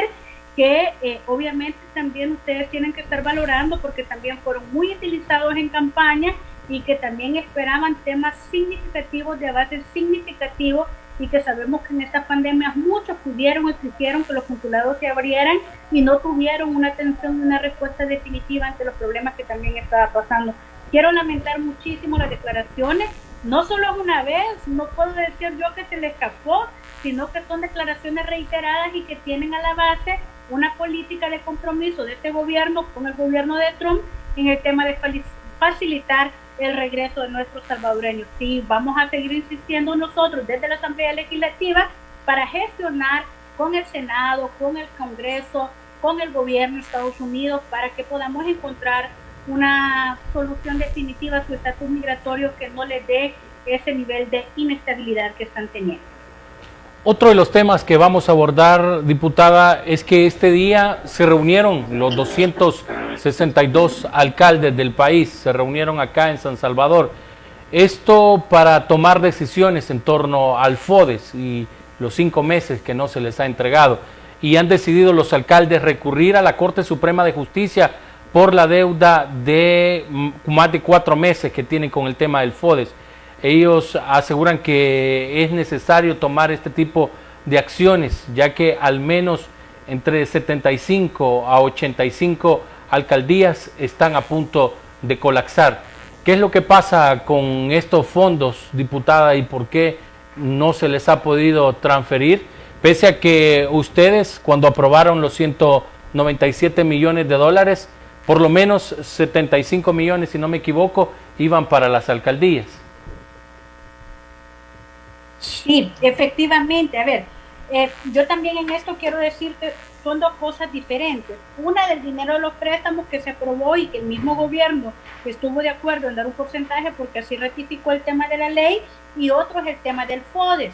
que obviamente también ustedes tienen que estar valorando, porque también fueron muy utilizados en campaña y que también esperaban temas significativos, de avances significativos, y que sabemos que en estas pandemias muchos pudieron o quisieron que los consulados se abrieran y no tuvieron una atención y una respuesta definitiva ante los problemas que también estaba pasando. Quiero lamentar muchísimo las declaraciones, no solo una vez, no puedo decir yo que se le escapó, sino que son declaraciones reiteradas y que tienen a la base una política de compromiso de este gobierno con el gobierno de Trump en el tema de facilitar el regreso de nuestros salvadoreños. Sí, vamos a seguir insistiendo nosotros desde la Asamblea Legislativa para gestionar con el Senado, con el Congreso, con el gobierno de Estados Unidos, para que podamos encontrar una solución definitiva a su estatus migratorio que no les dé ese nivel de inestabilidad que están teniendo. Otro de los temas que vamos a abordar, diputada, es que este día se reunieron los 262 alcaldes del país, se reunieron acá en San Salvador. Esto para tomar decisiones en torno al FODES y los 5 meses que no se les ha entregado. Y han decidido los alcaldes recurrir a la Corte Suprema de Justicia por la deuda de más de 4 meses que tienen con el tema del FODES. ellos aseguran que es necesario tomar este tipo de acciones, ya que al menos entre 75 a 85 alcaldías están a punto de colapsar. ¿Qué es lo que pasa con estos fondos, diputada, y por qué no se les ha podido transferir? Pese a que ustedes, cuando aprobaron los 197 millones de dólares, por lo menos 75 millones, si no me equivoco, iban para las alcaldías. Sí, efectivamente. A ver, yo también en esto quiero decir que son dos cosas diferentes. Una del dinero de los préstamos que se aprobó y que el mismo gobierno estuvo de acuerdo en dar un porcentaje porque así ratificó el tema de la ley, y otro es el tema del FODES.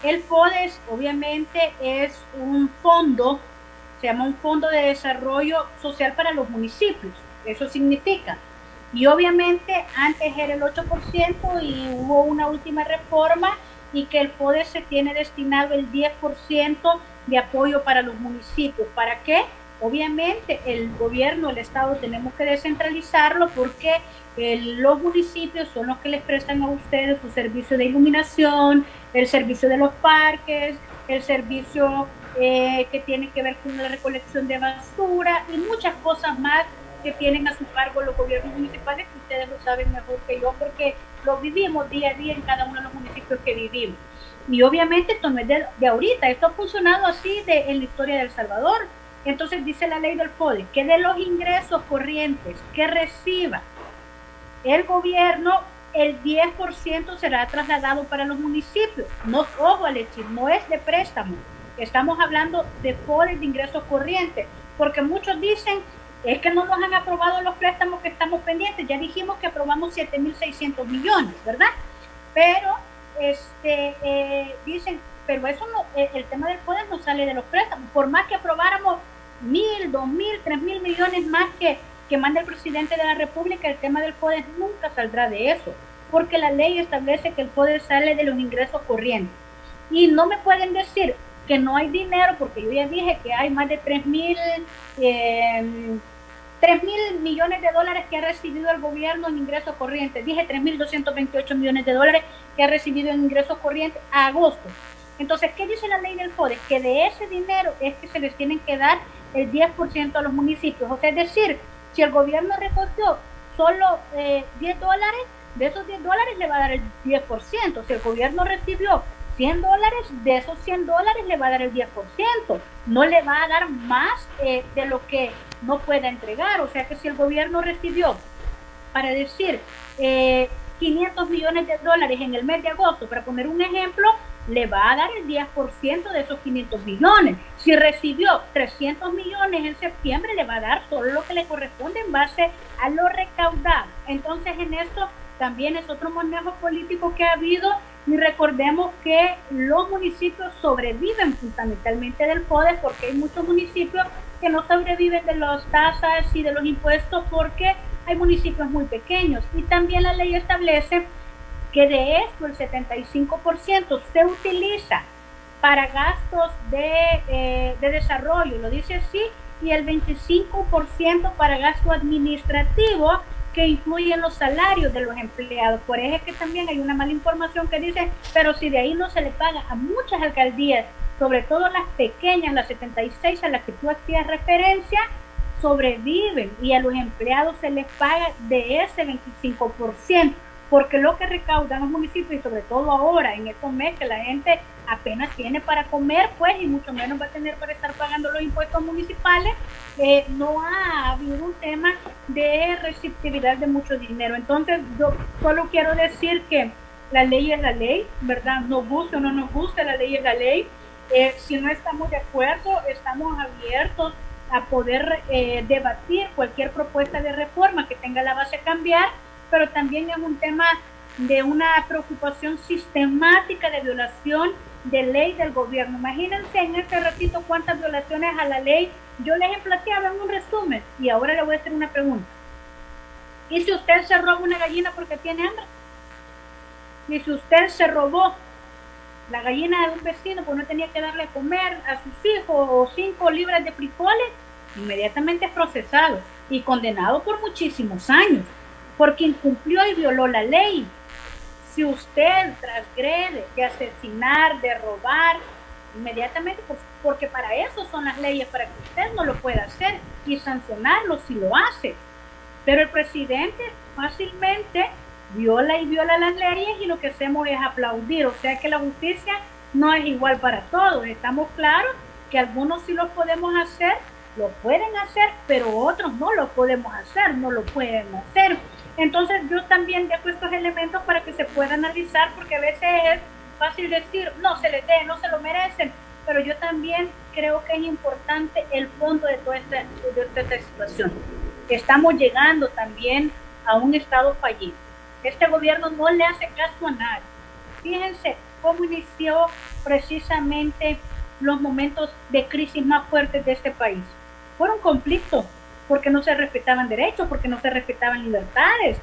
El FODES obviamente es un fondo, se llama un Fondo de Desarrollo Social para los municipios, eso significa. Y obviamente antes era el 8% y hubo una última reforma y que el FODES se tiene destinado el 10% de apoyo para los municipios. ¿Para qué? Obviamente el gobierno, el Estado, tenemos que descentralizarlo porque los municipios son los que les prestan a ustedes su servicio de iluminación, el servicio de los parques, el servicio que tiene que ver con la recolección de basura y muchas cosas más que tienen a su cargo los gobiernos municipales, que ustedes lo saben mejor que yo porque lo vivimos día a día en cada uno de los municipios que vivimos. Y obviamente esto no es de ahorita, esto ha funcionado así en la historia de El Salvador. Entonces dice la ley del FODES que de los ingresos corrientes que reciba el gobierno, el 10% será trasladado para los municipios. No, ojo, Alexis, no es de préstamo. Estamos hablando de FODES, de ingresos corrientes, porque muchos dicen, es que no nos han aprobado los préstamos que estamos pendientes. Ya dijimos que aprobamos 7.600 millones, ¿verdad? Pero dicen, pero eso no, el tema del FODES no sale de los préstamos. Por más que aprobáramos 1.000, 2.000, 3.000 millones más que manda el presidente de la República, el tema del FODES nunca saldrá de eso, porque la ley establece que el FODES sale de los ingresos corrientes. Y no me pueden decir que no hay dinero, porque yo ya dije que hay más de 3.000 millones de dólares que ha recibido el gobierno en ingresos corrientes. Dije 3.228 millones de dólares que ha recibido en ingresos corrientes a agosto. Entonces, ¿qué dice la ley del FODES? Que de ese dinero es que se les tienen que dar el 10% a los municipios. O sea, es decir, si el gobierno recogió solo $10, de esos $10 le va a dar el 10%. Si el gobierno recibió $100, de esos $100 le va a dar el 10%. No le va a dar más de lo que no pueda entregar. O sea que si el gobierno recibió, para decir, 500 millones de dólares en el mes de agosto, para poner un ejemplo, le va a dar el 10% de esos 500 millones. Si recibió 300 millones en septiembre, le va a dar solo lo que le corresponde en base a lo recaudado. Entonces, en esto también es otro manejo político que ha habido, y recordemos que los municipios sobreviven fundamentalmente del FODES, porque hay muchos municipios que no sobreviven de las tasas y de los impuestos porque hay municipios muy pequeños. Y también la ley establece que de esto el 75% se utiliza para gastos de desarrollo, lo dice así, y el 25% para gasto administrativo, que incluyen los salarios de los empleados. Por eso es que también hay una mala información que dice, pero si de ahí no se le paga a muchas alcaldías, sobre todo las pequeñas, las 76 a las que tú hacías referencia, sobreviven, y a los empleados se les paga de ese 25%, porque lo que recaudan los municipios, y sobre todo ahora en estos meses que la gente apenas tiene para comer, pues, y mucho menos va a tener para estar pagando los impuestos municipales, no ha habido un tema de receptividad de mucho dinero. Entonces yo solo quiero decir que la ley es la ley, ¿verdad? Nos guste o no nos guste, la ley es la ley. Si no estamos de acuerdo, estamos abiertos a poder debatir cualquier propuesta de reforma que tenga la base a cambiar, pero también es un tema de una preocupación sistemática de violación de ley del gobierno. Imagínense en este ratito cuántas violaciones a la ley yo les he planteado en un resumen, y ahora le voy a hacer una pregunta. ¿Y si usted se roba una gallina porque tiene hambre? ¿Y si usted se robó la gallina de un vecino porque no tenía que darle a comer a sus hijos, o 5 libras de frijoles? Inmediatamente es procesado y condenado por muchísimos años, porque incumplió y violó la ley. Si usted transgrede de asesinar, de robar, inmediatamente, porque para eso son las leyes, para que usted no lo pueda hacer y sancionarlo si lo hace. Pero el presidente fácilmente viola las leyes y lo que hacemos es aplaudir. O sea que la justicia no es igual para todos. Estamos claros que algunos sí lo podemos hacer, lo pueden hacer, pero otros no lo podemos hacer, no lo pueden hacer. Entonces yo también dejo estos elementos para que se pueda analizar, porque a veces es fácil decir, no se les dé, no se lo merecen, pero yo también creo que es importante el fondo de toda esta situación. Estamos llegando también a un estado fallido. Este gobierno no le hace caso a nadie. Fíjense cómo inició precisamente los momentos de crisis más fuertes de este país. Fueron conflictos, porque no se respetaban derechos, porque no se respetaban libertades.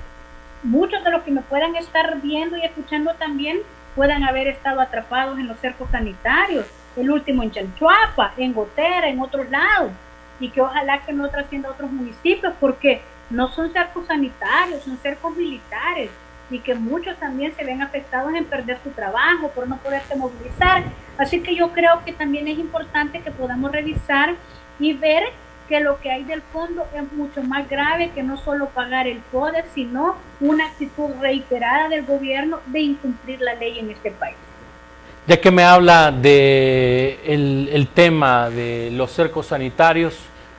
Muchos de los que me puedan estar viendo y escuchando también puedan haber estado atrapados en los cercos sanitarios, el último en Chalchuapa, en Gotera, en otros lados, y que ojalá que no trascienda a otros municipios, porque no son cercos sanitarios, son cercos militares, y que muchos también se ven afectados en perder su trabajo por no poderse movilizar. Así que yo creo que también es importante que podamos revisar y ver que lo que hay del fondo es mucho más grave que no solo pagar el FODE, sino una actitud reiterada del gobierno de incumplir la ley en este país. Ya que me habla de el tema de los cercos sanitarios,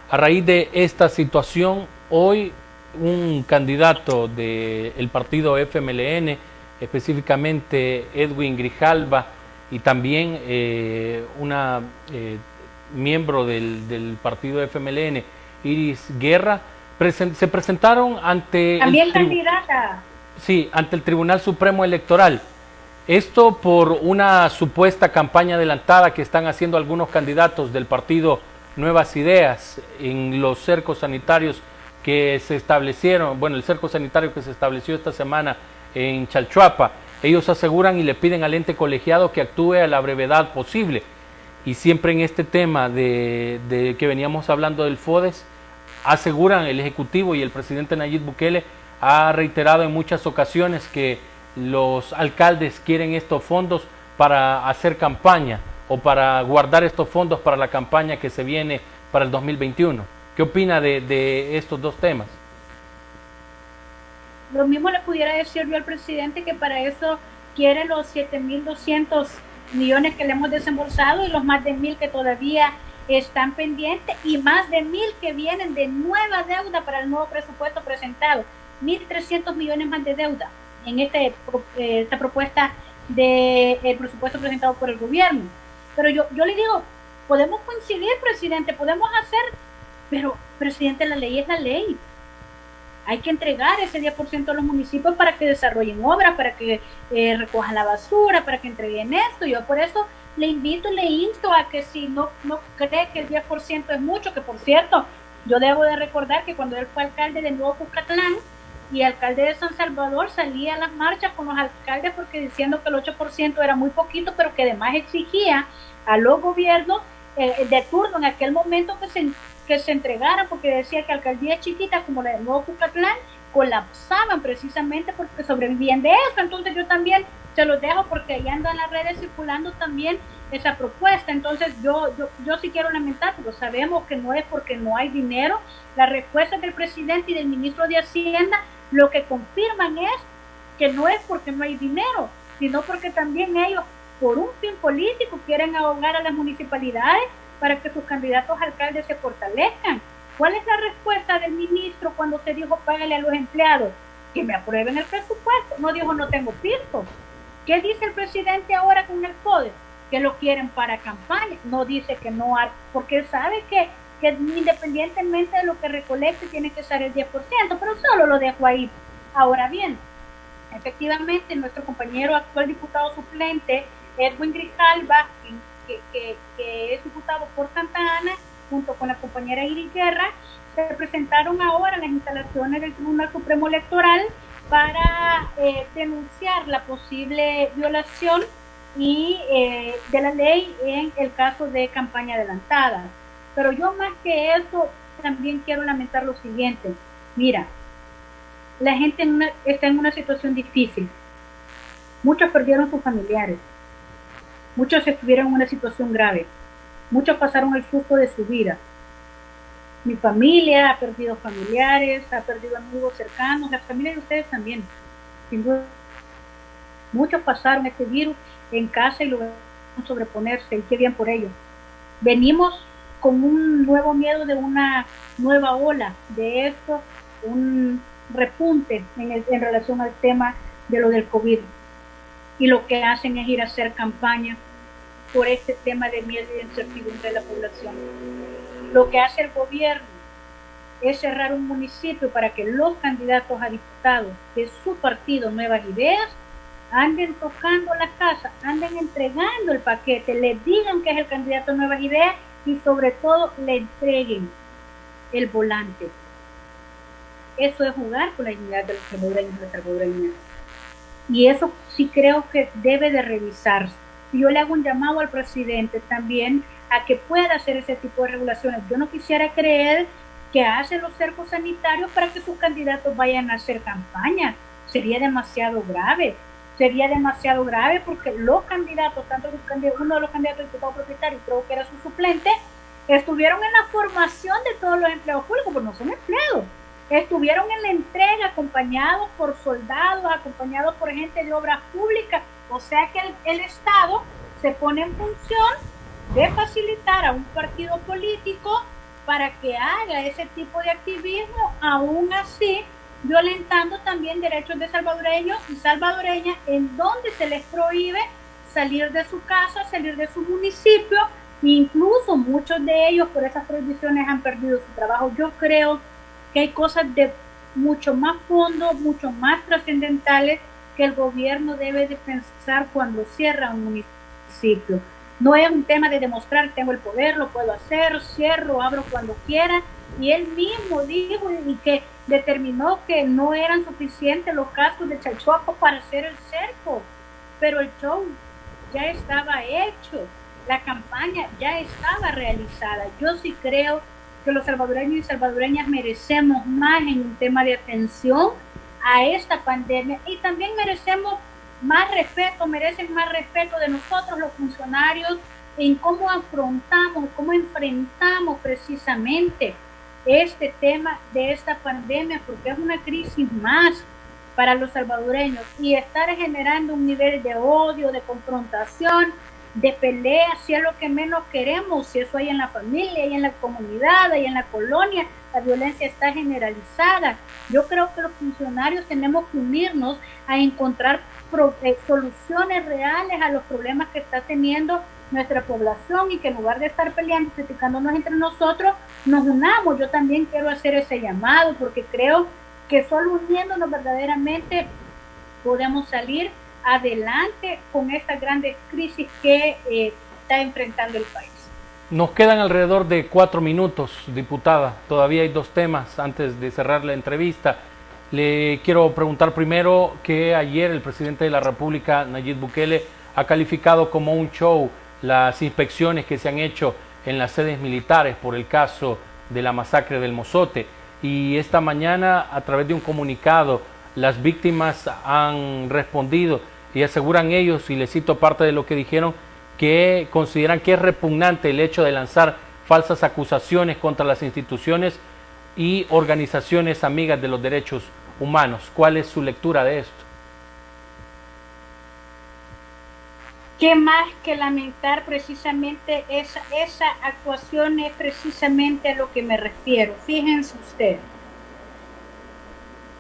a raíz de esta situación, hoy un candidato del partido FMLN, específicamente Edwin Grijalva, y también una miembro del partido FMLN, Iris Guerra, se presentaron ante ante el Tribunal Supremo Electoral. Esto por una supuesta campaña adelantada que están haciendo algunos candidatos del partido Nuevas Ideas en los cercos sanitarios que se establecieron, bueno, el cerco sanitario que se estableció esta semana en Chalchuapa. Ellos aseguran y le piden al ente colegiado que actúe a la brevedad posible. Y siempre en este tema de que veníamos hablando del FODES, aseguran el Ejecutivo y el presidente Nayib Bukele ha reiterado en muchas ocasiones que los alcaldes quieren estos fondos para hacer campaña o para guardar estos fondos para la campaña que se viene para el 2021. ¿Qué opina de estos dos temas? Lo mismo le pudiera decir yo al presidente, que para eso quiere los 7.200 millones que le hemos desembolsado y los más de 1.000 que todavía están pendientes y más de 1.000 que vienen de nueva deuda para el nuevo presupuesto presentado. 1.300 millones más de deuda en esta propuesta del presupuesto presentado por el gobierno. Pero yo le digo, podemos coincidir, presidente, podemos hacer, pero presidente, la ley es la ley. Hay que entregar ese 10% a los municipios para que desarrollen obras, para que recojan la basura, para que entreguen esto. Yo por eso le invito y le insto a que si no cree que el 10% es mucho, que por cierto, yo debo de recordar que cuando él fue alcalde de Nuevo Cuscatlán y alcalde de San Salvador, salía a las marchas con los alcaldes porque diciendo que el 8% era muy poquito, pero que además exigía a los gobiernos de turno en aquel momento que se entregaran, porque decía que alcaldías chiquitas como la de Nuevo Cuscatlán colapsaban precisamente porque sobrevivían de eso. Entonces yo también se los dejo porque ahí anda en las redes circulando también esa propuesta. Entonces yo sí quiero lamentar, pero sabemos que no es porque no hay dinero. Las respuestas del presidente y del ministro de Hacienda lo que confirman es que no es porque no hay dinero, sino porque también ellos, por un fin político, quieren ahogar a las municipalidades para que sus candidatos a alcaldes se fortalezcan. ¿Cuál es la respuesta del ministro cuando se dijo págale a los empleados? Que me aprueben el presupuesto. No dijo no tengo piso. ¿Qué dice el presidente ahora con el FODE? Que lo quieren para campaña. No dice que no, porque él sabe que independientemente de lo que recolecte tiene que ser el 10%, pero solo lo dejo ahí. Ahora bien, efectivamente nuestro compañero actual diputado suplente, Edwin Grijalva, que es diputado por Santa Ana, junto con la compañera Iris Guerra, se presentaron ahora en las instalaciones del Tribunal Supremo Electoral para denunciar la posible violación de la ley en el caso de campaña adelantada. Pero yo más que eso también quiero lamentar lo siguiente. Mira, la gente está en una situación difícil. Muchos perdieron sus familiares, muchos estuvieron en una situación grave, muchos pasaron el susto de su vida. Mi familia ha perdido familiares, ha perdido amigos cercanos, las familias de ustedes también, sin duda. Muchos pasaron este virus en casa y lograron sobreponerse, y qué bien por ello. Venimos con un nuevo miedo de una nueva ola de esto, un repunte en relación al tema de lo del COVID. Y lo que hacen es ir a hacer campaña por este tema de miedo y incertidumbre de la población. Lo que hace el gobierno es cerrar un municipio para que los candidatos a diputados de su partido Nuevas Ideas anden tocando la casa, anden entregando el paquete, le digan que es el candidato Nuevas Ideas y sobre todo le entreguen el volante. Eso es jugar con la dignidad de los salvadoreños y las salvadoreñas. Y eso sí creo que debe de revisarse. Yo le hago un llamado al presidente también a que pueda hacer ese tipo de regulaciones. Yo no quisiera creer que hace los cercos sanitarios para que sus candidatos vayan a hacer campaña. Sería demasiado grave. Sería demasiado grave porque los candidatos, tanto uno de los candidatos a diputado propietario, creo que era su suplente, estuvieron en la formación de todos los empleados públicos, pero no son empleados. Estuvieron en la entrega acompañados por soldados, acompañados por gente de obras públicas. O sea que el Estado se pone en función de facilitar a un partido político para que haga ese tipo de activismo, aún así violentando también derechos de salvadoreños y salvadoreñas, en donde se les prohíbe salir de su casa, salir de su municipio. Incluso muchos de ellos por esas prohibiciones han perdido su trabajo. Yo creo que hay cosas de mucho más fondo, mucho más trascendentales que el gobierno debe de pensar cuando cierra un municipio. No es un tema de demostrar tengo el poder, lo puedo hacer, cierro, abro cuando quiera. Y él mismo dijo y que determinó que no eran suficientes los casos de Chalchuapo para hacer el cerco. Pero el show ya estaba hecho, la campaña ya estaba realizada. Yo sí creo que los salvadoreños y salvadoreñas merecemos más en un tema de atención a esta pandemia y también merecemos más respeto, merecen más respeto de nosotros los funcionarios en cómo afrontamos, cómo enfrentamos precisamente este tema de esta pandemia, porque es una crisis más para los salvadoreños y estar generando un nivel de odio, de confrontación, de pelea, si es lo que menos queremos, si eso hay en la familia, hay en la comunidad, hay en la colonia, la violencia está generalizada. Yo creo que los funcionarios tenemos que unirnos a encontrar soluciones reales a los problemas que está teniendo nuestra población y que en lugar de estar peleando, criticándonos entre nosotros, nos unamos. Yo también quiero hacer ese llamado porque creo que solo uniéndonos verdaderamente podemos salir adelante con esta grande crisis que está enfrentando el país. Nos quedan alrededor de 4 minutos, diputada. Todavía hay 2 temas antes de cerrar la entrevista. Le quiero preguntar primero que ayer el presidente de la República, Nayib Bukele, ha calificado como un show las inspecciones que se han hecho en las sedes militares por el caso de la masacre del Mozote. Y esta mañana, a través de un comunicado, las víctimas han respondido y aseguran ellos, y les cito parte de lo que dijeron, que consideran que es repugnante el hecho de lanzar falsas acusaciones contra las instituciones y organizaciones amigas de los derechos humanos. ¿Cuál es su lectura de esto? ¿Qué más que lamentar precisamente esa actuación? Es precisamente a lo que me refiero. Fíjense ustedes.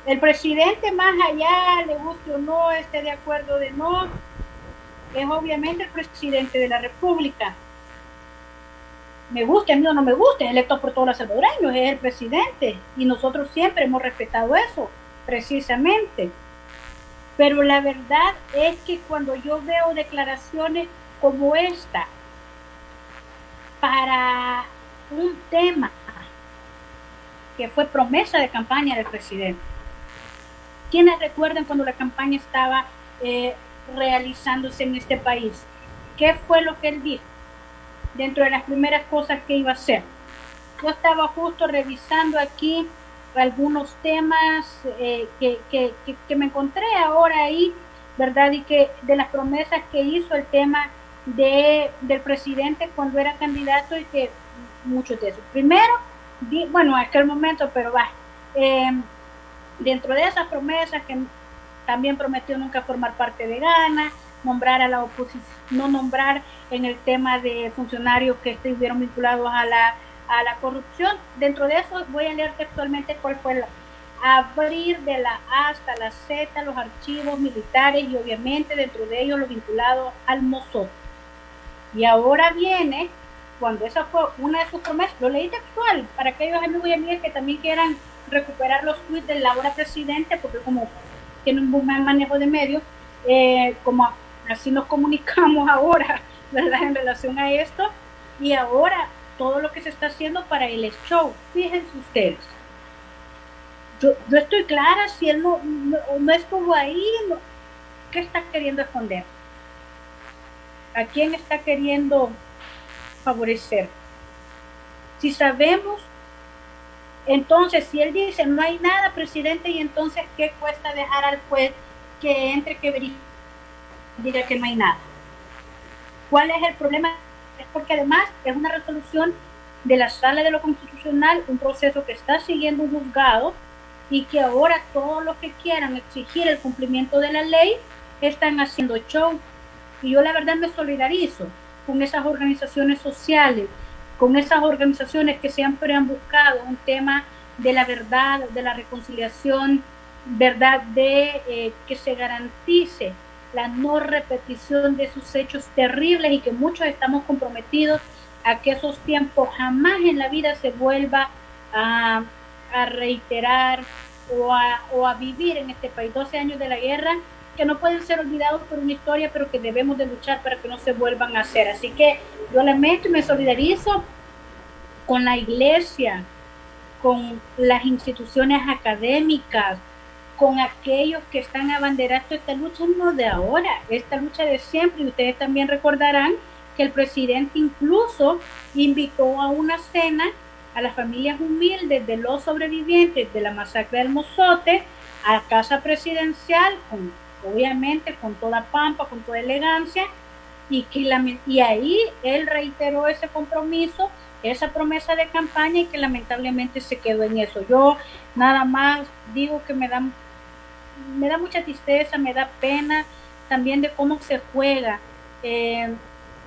El presidente, más allá, le guste o no, esté de acuerdo o no, es obviamente el presidente de la República. Me guste a mí o no me guste, electo por todos los salvadoreños, es el presidente. Y nosotros siempre hemos respetado eso, precisamente. Pero la verdad es que cuando yo veo declaraciones como esta para un tema que fue promesa de campaña del presidente, ¿quiénes recuerdan cuando la campaña estaba realizándose en este país? ¿Qué fue lo que él dijo? Dentro de las primeras cosas que iba a hacer. Yo estaba justo revisando aquí algunos temas que me encontré ahora ahí ¿verdad? Y que de las promesas que hizo el tema del presidente cuando era candidato y que muchos de esos. Primero, bueno, en aquel momento, pero va, dentro de esas promesas que también prometió nunca formar parte de Gana, nombrar a la oposición, no nombrar en el tema de funcionarios que estuvieron vinculados a la corrupción. Dentro de eso voy a leer textualmente cuál fue abrir de la A hasta la Z los archivos militares y obviamente dentro de ellos los vinculados al Mozote. Y ahora viene, cuando esa fue una de sus promesas, lo leí textual, para aquellos amigos y amigas que también quieran recuperar los tweets del ahora presidente, porque como tiene un buen manejo de medios, como así nos comunicamos ahora, ¿verdad? En relación a esto, y ahora todo lo que se está haciendo para el show. Fíjense ustedes, yo estoy clara, si él no estuvo ahí, ¿qué está queriendo esconder? ¿A quién está queriendo favorecer? Si sabemos, entonces, si él dice no hay nada, presidente, y entonces, ¿qué cuesta dejar al juez que entre, que verifique, diga que no hay nada? ¿Cuál es el problema? Es porque además es una resolución de la Sala de lo Constitucional, un proceso que está siguiendo un juzgado y que ahora todos los que quieran exigir el cumplimiento de la ley están haciendo show. Y yo la verdad me solidarizo con esas organizaciones sociales, con esas organizaciones que siempre han buscado un tema de la verdad, de la reconciliación, verdad, de que se garantice la no repetición de esos hechos terribles y que muchos estamos comprometidos a que esos tiempos jamás en la vida se vuelva a reiterar o a vivir en este país. 12 años de la guerra que no pueden ser olvidados por una historia, pero que debemos de luchar para que no se vuelvan a hacer. Así que yo lamento y me solidarizo con la iglesia, con las instituciones académicas, con aquellos que están abanderando esta lucha, no de ahora, esta lucha de siempre. Y ustedes también recordarán que el presidente incluso invitó a una cena a las familias humildes de los sobrevivientes de la masacre del Mozote, a casa presidencial, obviamente con toda pampa, con toda elegancia, y ahí él reiteró ese compromiso, esa promesa de campaña, y que lamentablemente se quedó en eso. Yo nada más digo que me da mucha tristeza, me da pena también de cómo se juega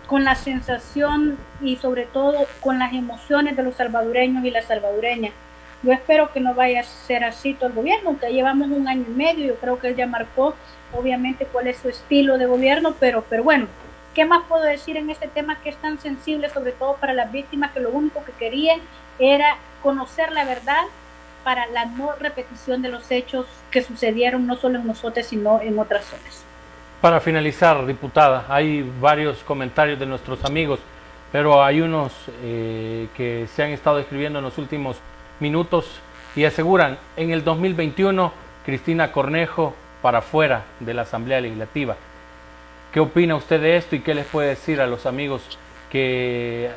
con la sensación y sobre todo con las emociones de los salvadoreños y las salvadoreñas. Yo espero que no vaya a ser así todo el gobierno, aunque llevamos 1 año y medio, yo creo que él ya marcó obviamente cuál es su estilo de gobierno, pero bueno, ¿qué más puedo decir en este tema que es tan sensible, sobre todo para las víctimas, que lo único que querían era conocer la verdad para la no repetición de los hechos que sucedieron no solo en nosotros, sino en otras zonas? Para finalizar, diputada, hay varios comentarios de nuestros amigos, pero hay unos que se han estado escribiendo en los últimos minutos y aseguran: en el 2021, Cristina Cornejo para fuera de la Asamblea Legislativa. ¿Qué opina usted de esto y qué les puede decir a los amigos que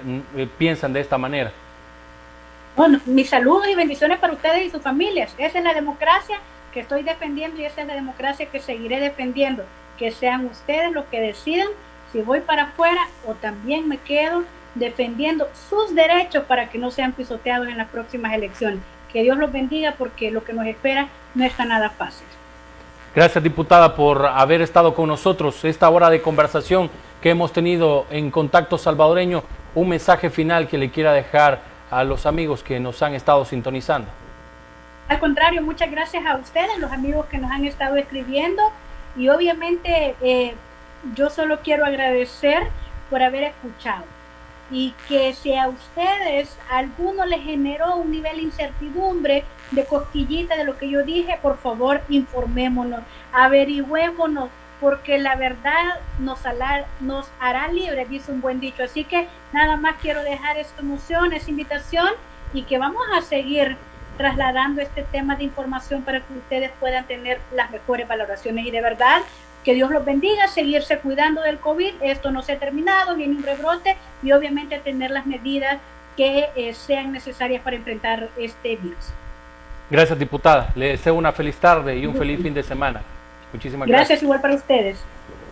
piensan de esta manera? Bueno, mis saludos y bendiciones para ustedes y sus familias. Esa es la democracia que estoy defendiendo y esa es la democracia que seguiré defendiendo. Que sean ustedes los que decidan si voy para afuera o también me quedo defendiendo sus derechos para que no sean pisoteados en las próximas elecciones. Que Dios los bendiga, porque lo que nos espera no está nada fácil. Gracias, diputada, por haber estado con nosotros esta hora de conversación que hemos tenido en Contacto Salvadoreño. Un mensaje final que le quiera dejar a los amigos que nos han estado sintonizando. Al contrario, muchas gracias a ustedes, los amigos que nos han estado escribiendo, y obviamente yo solo quiero agradecer por haber escuchado, y que si a ustedes alguno les generó un nivel de incertidumbre, de cosquillita de lo que yo dije, por favor informémonos, averigüémonos, porque la verdad nos hará libres, dice un buen dicho. Así que nada más quiero dejar esta emoción, esta invitación, y que vamos a seguir trasladando este tema de información para que ustedes puedan tener las mejores valoraciones. Y de verdad, que Dios los bendiga, seguirse cuidando del COVID, esto no se ha terminado, viene un rebrote, y obviamente tener las medidas que sean necesarias para enfrentar este virus. Gracias, diputada. Le deseo una feliz tarde y un feliz fin de semana. Muchísimas gracias. Gracias igual para ustedes.